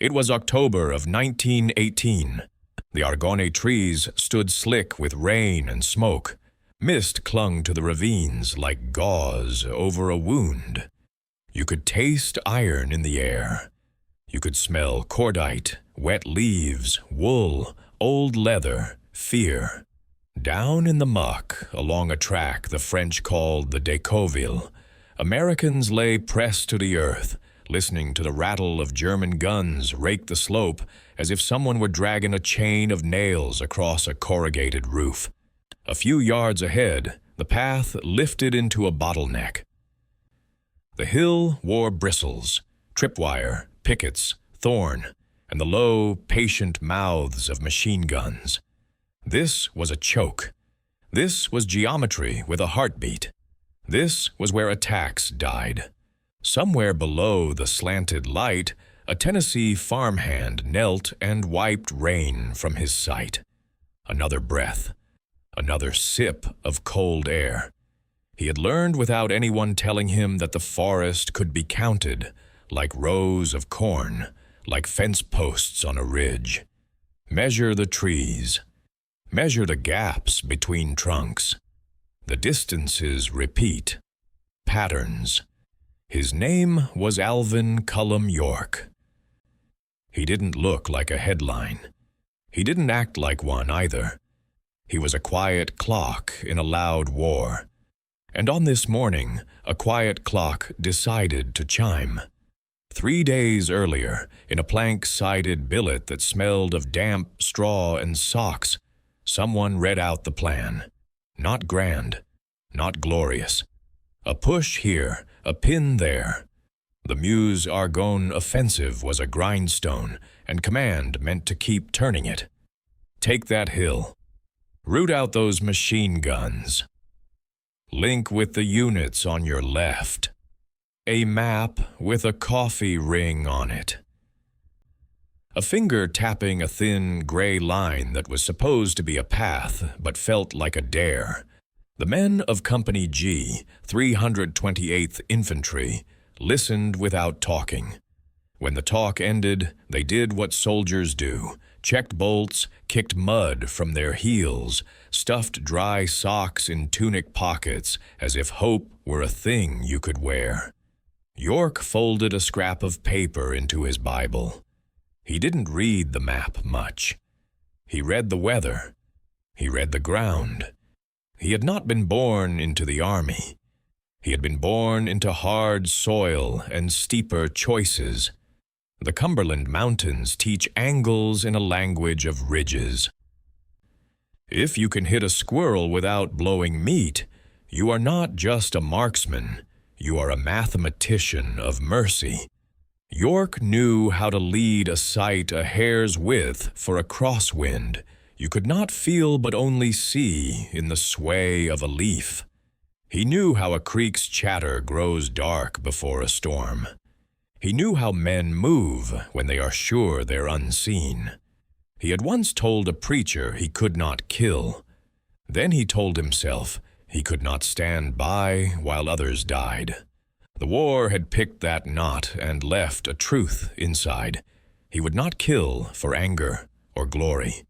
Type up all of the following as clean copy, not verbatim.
It was October of 1918. The Argonne trees stood slick with rain and smoke. Mist clung to the ravines like gauze over a wound. You could taste iron in the air. You could smell cordite, wet leaves, wool, old leather, fear. Down in the muck, along a track the French called the Decauville, Americans lay pressed to the earth, listening to the rattle of German guns rake the slope as if someone were dragging a chain of nails across a corrugated roof. A few yards ahead, the path lifted into a bottleneck. The hill wore bristles, tripwire, pickets, thorn, and the low, patient mouths of machine guns. This was a choke. This was geometry with a heartbeat. This was where attacks died. Somewhere below the slanted light, a Tennessee farmhand knelt and wiped rain from his sight. Another breath. Another sip of cold air. He had learned without anyone telling him that the forest could be counted, like rows of corn, like fence posts on a ridge. Measure the trees. Measure the gaps between trunks. The distances repeat. Patterns. His name was Alvin York. He didn't look like a headline. He didn't act like one either. He was a quiet clock in a loud war. And on this morning, a quiet clock decided to chime. 3 days earlier, in a plank-sided billet that smelled of damp straw and socks, someone read out the plan. Not grand, not glorious. A push here, a pin there. The Meuse Argonne Offensive was a grindstone, and command meant to keep turning it. Take that hill. Root out those machine guns. Link with the units on your left. A map with a coffee ring on it. A finger tapping a thin gray line that was supposed to be a path but felt like a dare. The men of Company G, 328th Infantry, listened without talking. When the talk ended, they did what soldiers do, checked bolts, kicked mud from their heels, stuffed dry socks in tunic pockets as if hope were a thing you could wear. York folded a scrap of paper into his Bible. He didn't read the map much. He read the weather. He read the ground. He had not been born into the army. He had been born into hard soil and steeper choices. The Cumberland Mountains teach angles in a language of ridges. If you can hit a squirrel without blowing meat, you are not just a marksman, you are a mathematician of mercy. York knew how to lead a sight a hair's width for a crosswind you could not feel but only see in the sway of a leaf. He knew how a creek's chatter grows dark before a storm. He knew how men move when they are sure they're unseen. He had once told a preacher he could not kill. Then he told himself he could not stand by while others died. The war had picked that knot and left a truth inside. He would not kill for anger or glory.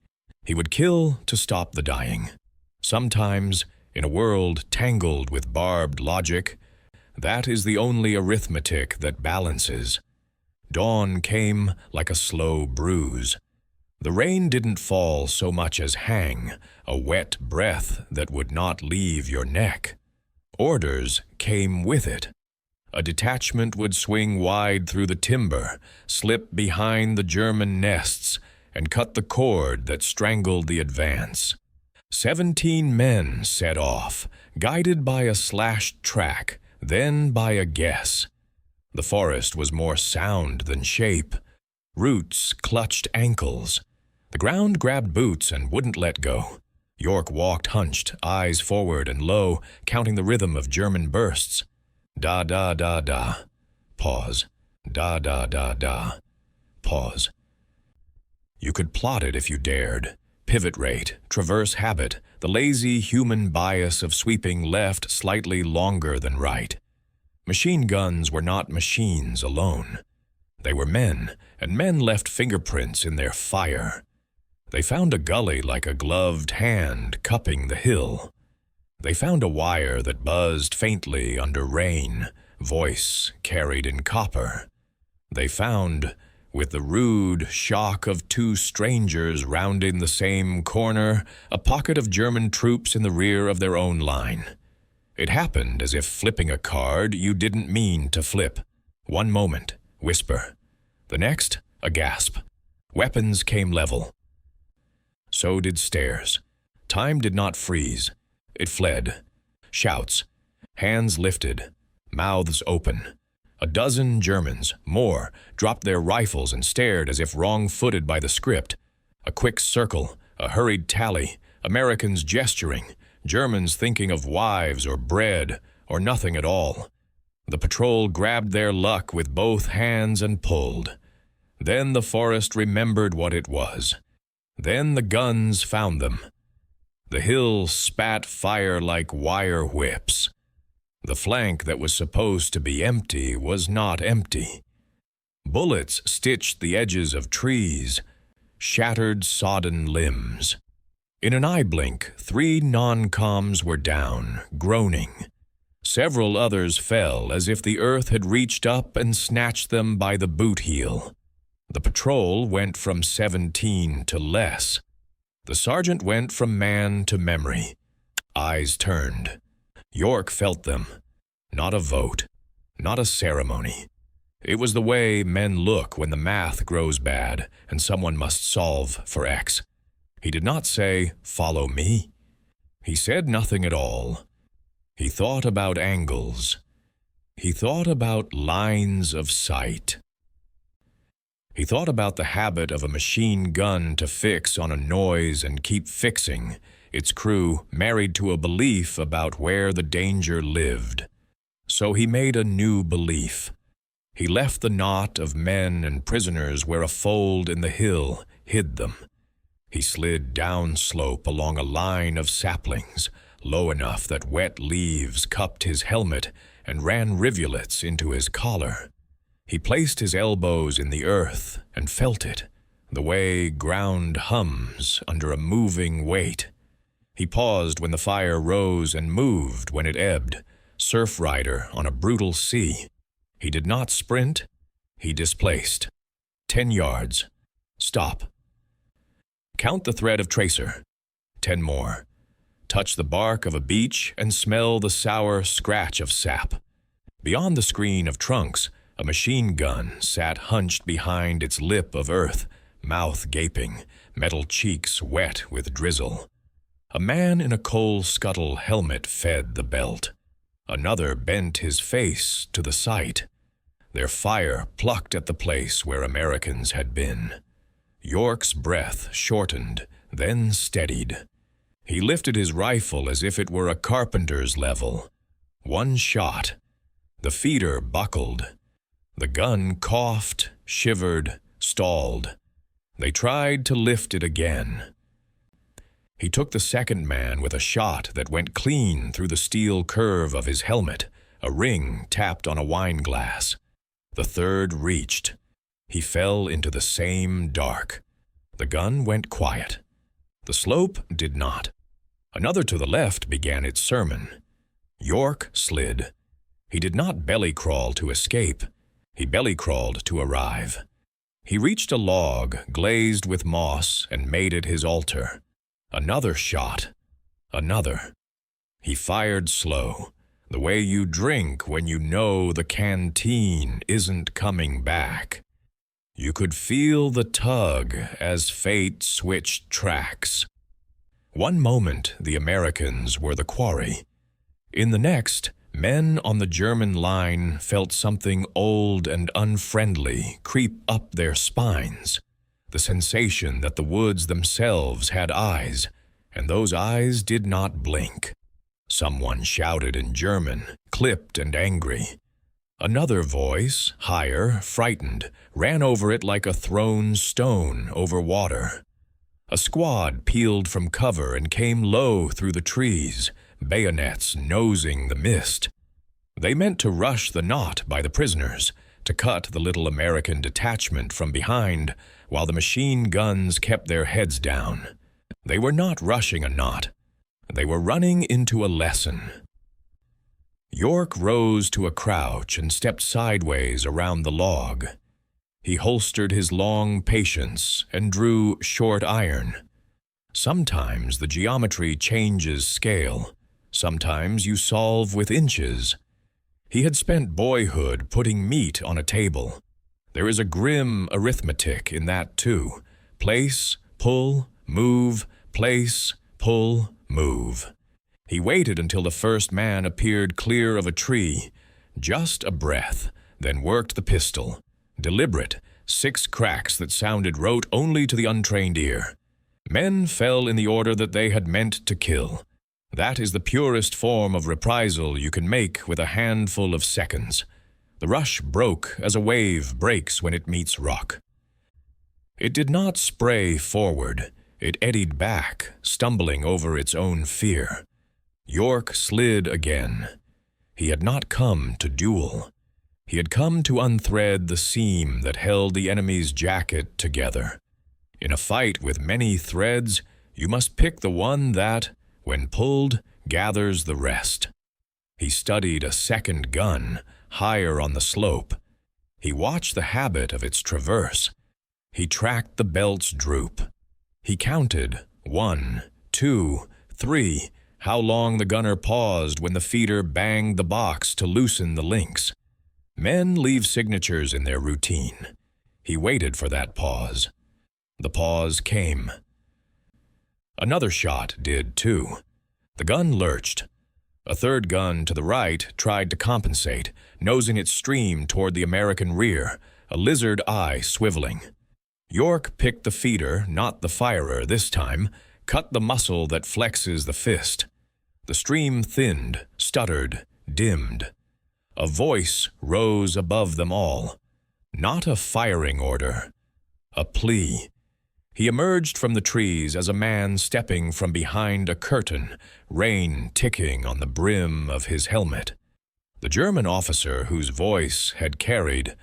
He would kill to stop the dying. Sometimes, in a world tangled with barbed logic, that is the only arithmetic that balances. Dawn came like a slow bruise. The rain didn't fall so much as hang, a wet breath that would not leave your neck. Orders came with it. A detachment would swing wide through the timber, slip behind the German nests, and cut the cord that strangled the advance. 17 men set off, guided by a slashed track, then by a guess. The forest was more sound than shape. Roots clutched ankles. The ground grabbed boots and wouldn't let go. York walked hunched, eyes forward and low, counting the rhythm of German bursts. Da-da-da-da. Pause. Da-da-da-da. Pause. You could plot it if you dared. Pivot rate, traverse habit, the lazy human bias of sweeping left slightly longer than right. Machine guns were not machines alone. They were men, and men left fingerprints in their fire. They found a gully like a gloved hand cupping the hill. They found a wire that buzzed faintly under rain, voice carried in copper. They found, with the rude shock of two strangers rounding the same corner, a pocket of German troops in the rear of their own line. It happened as if flipping a card you didn't mean to flip. One moment, whisper. The next, a gasp. Weapons came level. So did stairs. Time did not freeze. It fled. Shouts. Hands lifted. Mouths open. A dozen Germans, more, dropped their rifles and stared as if wrong-footed by the script. A quick circle, a hurried tally, Americans gesturing, Germans thinking of wives or bread or nothing at all. The patrol grabbed their luck with both hands and pulled. Then the forest remembered what it was. Then the guns found them. The hill spat fire like wire whips. The flank that was supposed to be empty was not empty. Bullets stitched the edges of trees, shattered sodden limbs. In an eye blink, 3 non-coms were down, groaning. Several others fell as if the earth had reached up and snatched them by the boot heel. The patrol went from 17 to less. The sergeant went from man to memory. Eyes turned. York felt them. Not a vote. Not a ceremony. It was the way men look when the math grows bad and someone must solve for X. He did not say, "Follow me." He said nothing at all. He thought about angles. He thought about lines of sight. He thought about the habit of a machine gun to fix on a noise and keep fixing, its crew married to a belief about where the danger lived. So he made a new belief. He left the knot of men and prisoners where a fold in the hill hid them. He slid down slope along a line of saplings, low enough that wet leaves cupped his helmet and ran rivulets into his collar. He placed his elbows in the earth and felt it, the way ground hums under a moving weight. He paused when the fire rose and moved when it ebbed, surf rider on a brutal sea. He did not sprint, he displaced. 10 yards. Stop. Count the thread of tracer. 10 more. Touch the bark of a beech and smell the sour scratch of sap. Beyond the screen of trunks, a machine gun sat hunched behind its lip of earth, mouth gaping, metal cheeks wet with drizzle. A man in a coal scuttle helmet fed the belt. Another bent his face to the sight. Their fire plucked at the place where Americans had been. York's breath shortened, then steadied. He lifted his rifle as if it were a carpenter's level. One shot. The feeder buckled. The gun coughed, shivered, stalled. They tried to lift it again. He took the second man with a shot that went clean through the steel curve of his helmet, a ring tapped on a wine glass. The third reached. He fell into the same dark. The gun went quiet. The slope did not. Another to the left began its sermon. York slid. He did not belly crawl to escape. He belly crawled to arrive. He reached a log glazed with moss and made it his altar. Another shot. Another. He fired slow, the way you drink when you know the canteen isn't coming back. You could feel the tug as fate switched tracks. One moment the Americans were the quarry. In the next, men on the German line felt something old and unfriendly creep up their spines. The sensation that the woods themselves had eyes, and those eyes did not blink. Someone shouted in German, clipped and angry. Another voice, higher, frightened, ran over it like a thrown stone over water. A squad peeled from cover and came low through the trees, bayonets nosing the mist. They meant to rush the knot by the prisoners, to cut the little American detachment from behind while the machine guns kept their heads down. They were not rushing a knot. They were running into a lesson. York rose to a crouch and stepped sideways around the log. He holstered his long patience and drew short iron. Sometimes the geometry changes scale. Sometimes you solve with inches. He had spent boyhood putting meat on a table. There is a grim arithmetic in that too. Place, pull, move, place, pull, move. He waited until the first man appeared clear of a tree, just a breath, then worked the pistol. Deliberate, 6 cracks that sounded rote only to the untrained ear. Men fell in the order that they had meant to kill. That is the purest form of reprisal you can make with a handful of seconds. The rush broke as a wave breaks when it meets rock. It did not spray forward. It eddied back, stumbling over its own fear. York slid again. He had not come to duel. He had come to unthread the seam that held the enemy's jacket together. In a fight with many threads, you must pick the one that, when pulled, gathers the rest. He studied a second gun, higher on the slope. He watched the habit of its traverse. He tracked the belt's droop. He counted 1, 2, 3, how long the gunner paused when the feeder banged the box to loosen the links. Men leave signatures in their routine. He waited for that pause. The pause came. Another shot did too. The gun lurched. A third gun to the right tried to compensate, nosing its stream toward the American rear, a lizard eye swiveling. York picked the feeder, not the firer this time, cut the muscle that flexes the fist. The stream thinned, stuttered, dimmed. A voice rose above them all. Not a firing order, a plea. He emerged from the trees as a man stepping from behind a curtain, rain ticking on the brim of his helmet. The German officer whose voice had carried,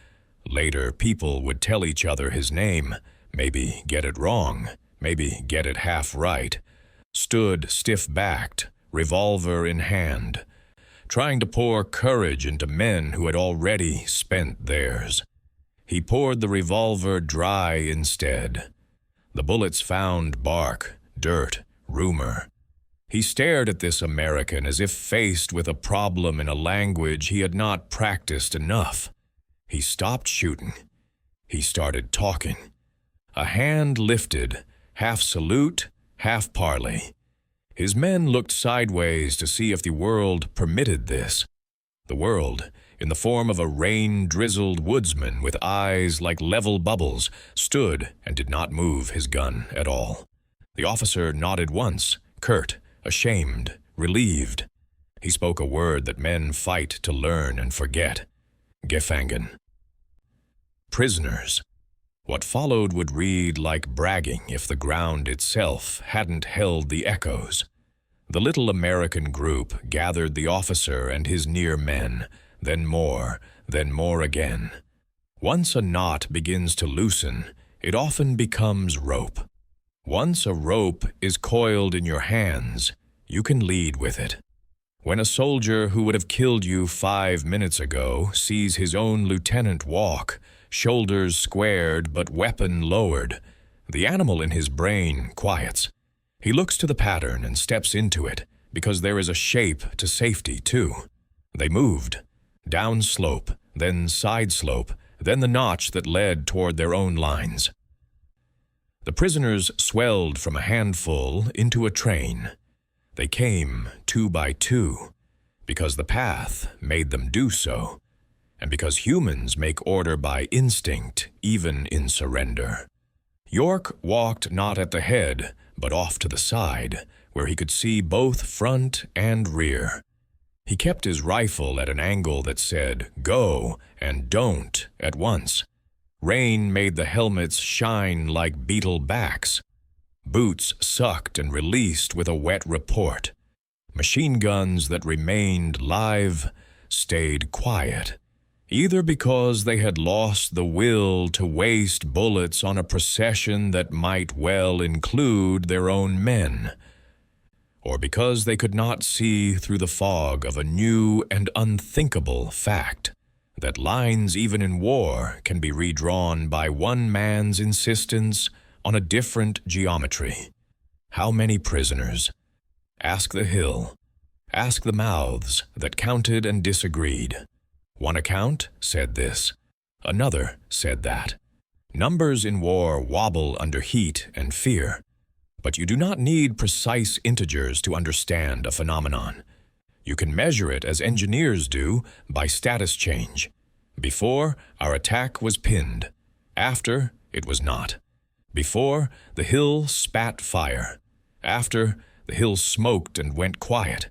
later people would tell each other his name, maybe get it wrong, maybe get it half right, stood stiff-backed, revolver in hand, trying to pour courage into men who had already spent theirs. He poured the revolver dry instead. The bullets found bark, dirt, rumor. He stared at this American as if faced with a problem in a language he had not practiced enough. He stopped shooting. He started talking. A hand lifted, half salute, half parley. His men looked sideways to see if the world permitted this. The world, in the form of a rain-drizzled woodsman with eyes like level bubbles, stood and did not move his gun at all. The officer nodded once, curt, ashamed, relieved. He spoke a word that men fight to learn and forget. Gefangen. Prisoners. What followed would read like bragging if the ground itself hadn't held the echoes. The little American group gathered the officer and his near men, then more again. Once a knot begins to loosen, it often becomes rope. Once a rope is coiled in your hands, you can lead with it. When a soldier who would have killed you 5 minutes ago sees his own lieutenant walk, shoulders squared but weapon lowered, the animal in his brain quiets. He looks to the pattern and steps into it, because there is a shape to safety too. They moved. Down slope, then side slope, then the notch that led toward their own lines. The prisoners swelled from a handful into a train. They came 2 by 2, because the path made them do so, and because humans make order by instinct, even in surrender. York walked not at the head, but off to the side, where he could see both front and rear. He kept his rifle at an angle that said, "Go," and "Don't," at once. Rain made the helmets shine like beetle backs. Boots sucked and released with a wet report. Machine guns that remained live stayed quiet. either because they had lost the will to waste bullets on a procession that might well include their own men, or because they could not see through the fog of a new and unthinkable fact that lines even in war can be redrawn by one man's insistence on a different geometry. How many prisoners? Ask the hill. Ask the mouths that counted and disagreed. One account said this, another said that. Numbers in war wobble under heat and fear, but you do not need precise integers to understand a phenomenon. You can measure it as engineers do by status change. Before, our attack was pinned. After, it was not. Before, the hill spat fire. After, the hill smoked and went quiet.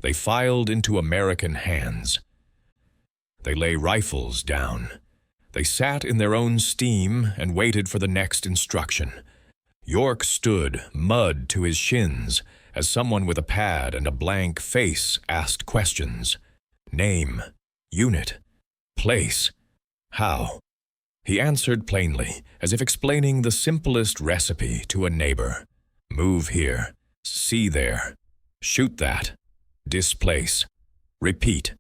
They filed into American hands. They lay rifles down. They sat in their own steam and waited for the next instruction. York stood, mud to his shins, as someone with a pad and a blank face asked questions. Name, unit, place, how? He answered plainly, as if explaining the simplest recipe to a neighbor. Move here, see there, shoot that, displace, repeat.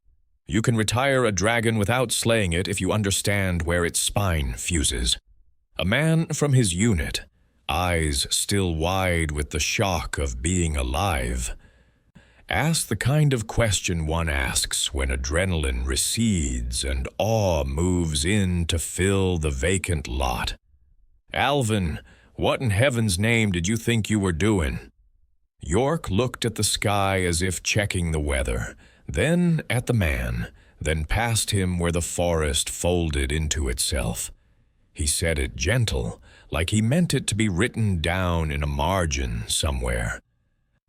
You can retire a dragon without slaying it if you understand where its spine fuses. A man from his unit, eyes still wide with the shock of being alive, asked the kind of question one asks when adrenaline recedes and awe moves in to fill the vacant lot. Alvin, what in heaven's name did you think you were doing? York looked at the sky as if checking the weather, then at the man, then past him where the forest folded into itself. He said it gentle, like he meant it to be written down in a margin somewhere.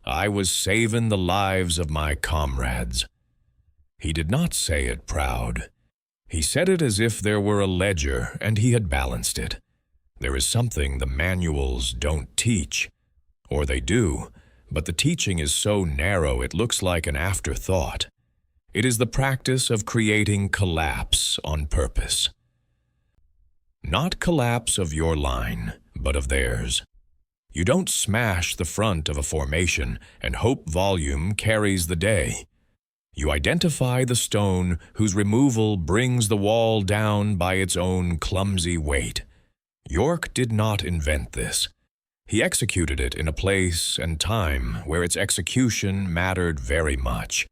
I was saving the lives of my comrades. He did not say it proud. He said it as if there were a ledger and he had balanced it. There is something the manuals don't teach, or they do, but the teaching is so narrow it looks like an afterthought. It is the practice of creating collapse on purpose. Not collapse of your line, but of theirs. You don't smash the front of a formation and hope volume carries the day. You identify the stone whose removal brings the wall down by its own clumsy weight. York did not invent this. He executed it in a place and time where its execution mattered very much.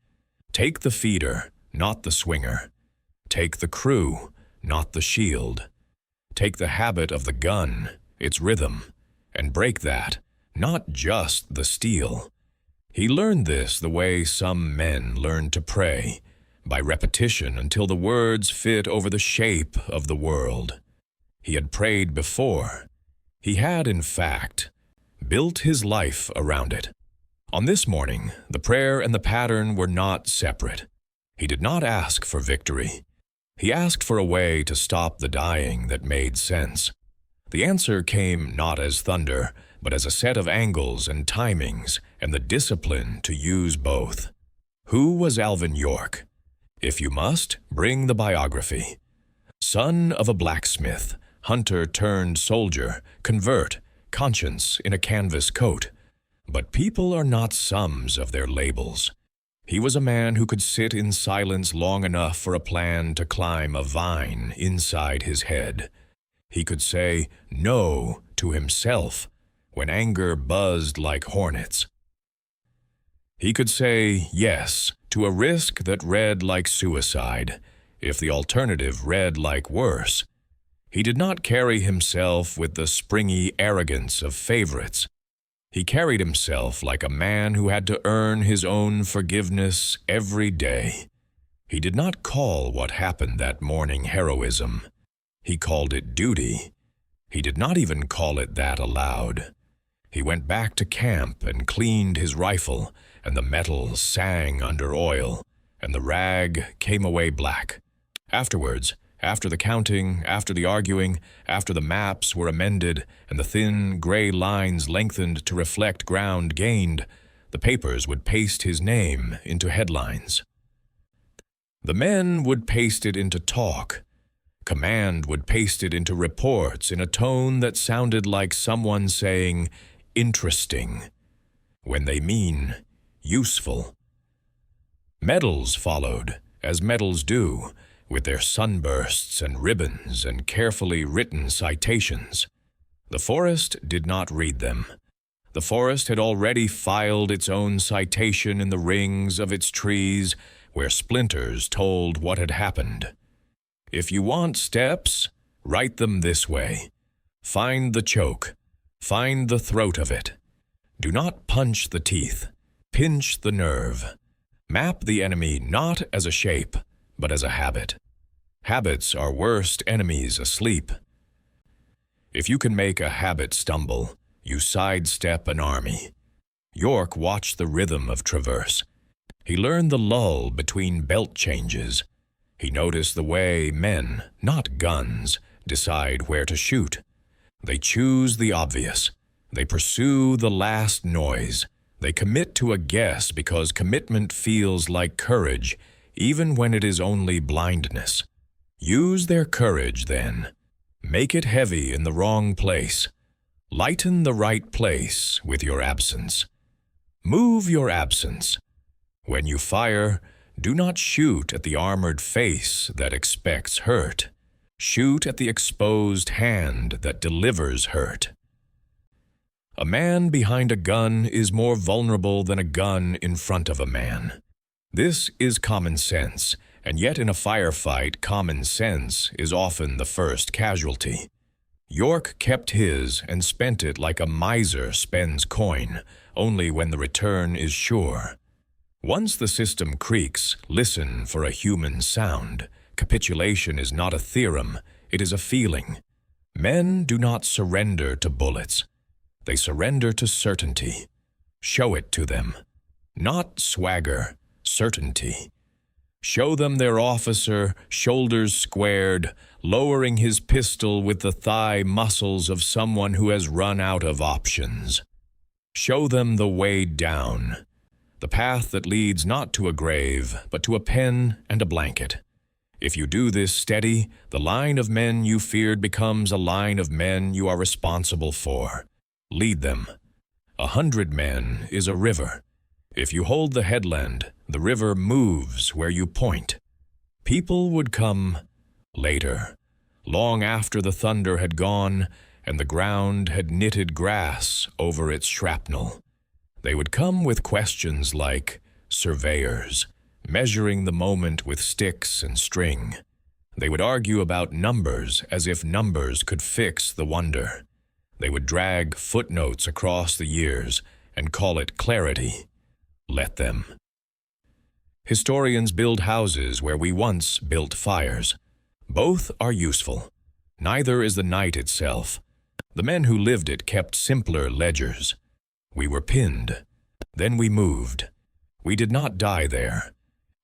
Take the feeder, not the swinger. Take the crew, not the shield. Take the habit of the gun, its rhythm, and break that, not just the steel. He learned this the way some men learn to pray, by repetition until the words fit over the shape of the world. He had prayed before. He had, in fact, built his life around it. On this morning, the prayer and the pattern were not separate. He did not ask for victory. He asked for a way to stop the dying that made sense. The answer came not as thunder, but as a set of angles and timings and the discipline to use both. Who was Alvin York? If you must, bring the biography. Son of a blacksmith, hunter turned soldier, convert, conscience in a canvas coat. But people are not sums of their labels. He was a man who could sit in silence long enough for a plan to climb a vine inside his head. He could say no to himself when anger buzzed like hornets. He could say yes to a risk that read like suicide, if the alternative read like worse. He did not carry himself with the springy arrogance of favorites. He carried himself like a man who had to earn his own forgiveness every day. He did not call what happened that morning heroism. He called it duty. He did not even call it that aloud. He went back to camp and cleaned his rifle, and the metal sang under oil, and the rag came away black. Afterwards, after the counting, after the arguing, after the maps were amended and the thin, gray lines lengthened to reflect ground gained, the papers would paste his name into headlines. The men would paste it into talk. Command would paste it into reports in a tone that sounded like someone saying, interesting, when they mean useful. Medals followed, as medals do, with their sunbursts and ribbons and carefully written citations. The forest did not read them. The forest had already filed its own citation in the rings of its trees, where splinters told what had happened. If you want steps, write them this way. Find the choke. Find the throat of it. Do not punch the teeth. Pinch the nerve. Map the enemy not as a shape, but as a habit. Habits are worst enemies asleep. If you can make a habit stumble, you sidestep an army. York watched the rhythm of traverse. He learned the lull between belt changes. He noticed the way men, not guns, decide where to shoot. They choose the obvious. They pursue the last noise. They commit to a guess because commitment feels like courage, even when it is only blindness. Use their courage, then. Make it heavy in the wrong place. Lighten the right place with your absence. Move your absence. When you fire, do not shoot at the armored face that expects hurt. Shoot at the exposed hand that delivers hurt. A man behind a gun is more vulnerable than a gun in front of a man. This is common sense, and yet in a firefight, common sense is often the first casualty. York kept his and spent it like a miser spends coin, only when the return is sure. Once the system creaks, listen for a human sound. Capitulation is not a theorem, it is a feeling. Men do not surrender to bullets. They surrender to certainty. Show it to them. Not swagger, certainty. Show them their officer, shoulders squared, lowering his pistol with the thigh muscles of someone who has run out of options. Show them the way down, the path that leads not to a grave, but to a pen and a blanket. If you do this steady, the line of men you feared becomes a line of men you are responsible for. Lead them. 100 men is a river. If you hold the headland, the river moves where you point. People would come later, long after the thunder had gone and the ground had knitted grass over its shrapnel. They would come with questions like surveyors, measuring the moment with sticks and string. They would argue about numbers as if numbers could fix the wonder. They would drag footnotes across the years and call it clarity. Let them. Historians build houses where we once built fires. Both are useful. Neither is the night itself. The men who lived it kept simpler ledgers. We were pinned. Then we moved. We did not die there.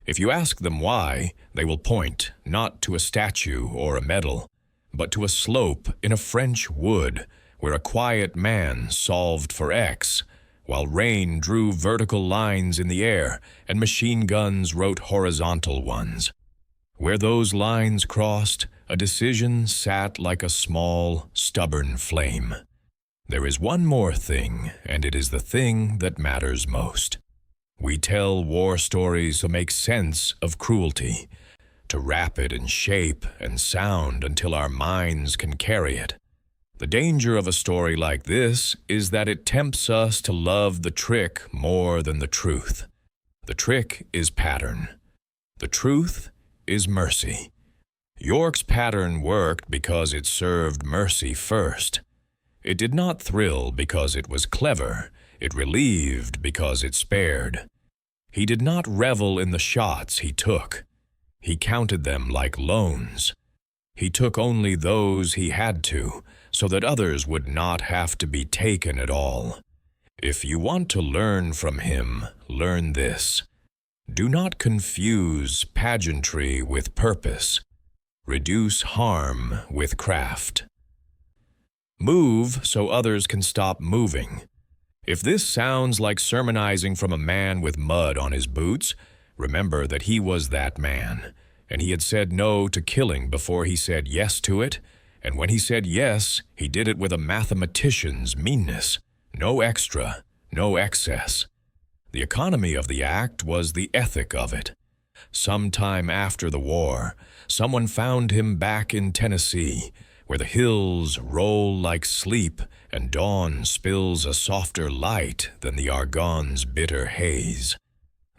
If you ask them why, they will point not to a statue or a medal, but to a slope in a French wood where a quiet man solved for X, while rain drew vertical lines in the air and machine guns wrote horizontal ones. Where those lines crossed, a decision sat like a small, stubborn flame. There is one more thing, and it is the thing that matters most. We tell war stories to make sense of cruelty, to wrap it in shape and sound until our minds can carry it. The danger of a story like this is that it tempts us to love the trick more than the truth. The trick is pattern. The truth is mercy. York's pattern worked because it served mercy first. It did not thrill because it was clever. It relieved because it spared. He did not revel in the shots he took. He counted them like loans. He took only those he had to, so that others would not have to be taken at all. If you want to learn from him, learn this. Do not confuse pageantry with purpose. Reduce harm with craft. Move so others can stop moving. If this sounds like sermonizing from a man with mud on his boots, Remember that he was that man, and he had said no to killing before he said yes to it, and when he said yes, he did it with a mathematician's meanness. No extra, no excess. The economy of the act was the ethic of it. Some time after the war, someone found him back in Tennessee, where the hills roll like sleep and dawn spills a softer light than the Argonne's bitter haze.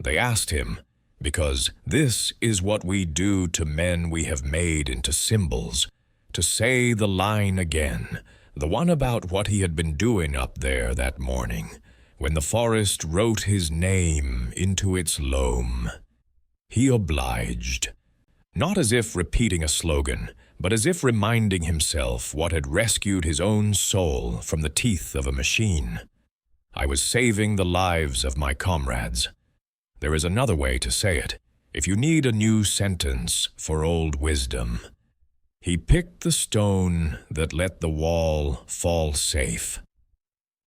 They asked him, because this is what we do to men we have made into symbols, to say the line again, the one about what he had been doing up there that morning, when the forest wrote his name into its loam. He obliged, not as if repeating a slogan, but as if reminding himself what had rescued his own soul from the teeth of a machine. I was saving the lives of my comrades. There is another way to say it, if you need a new sentence for old wisdom. He picked the stone that let the wall fall safe.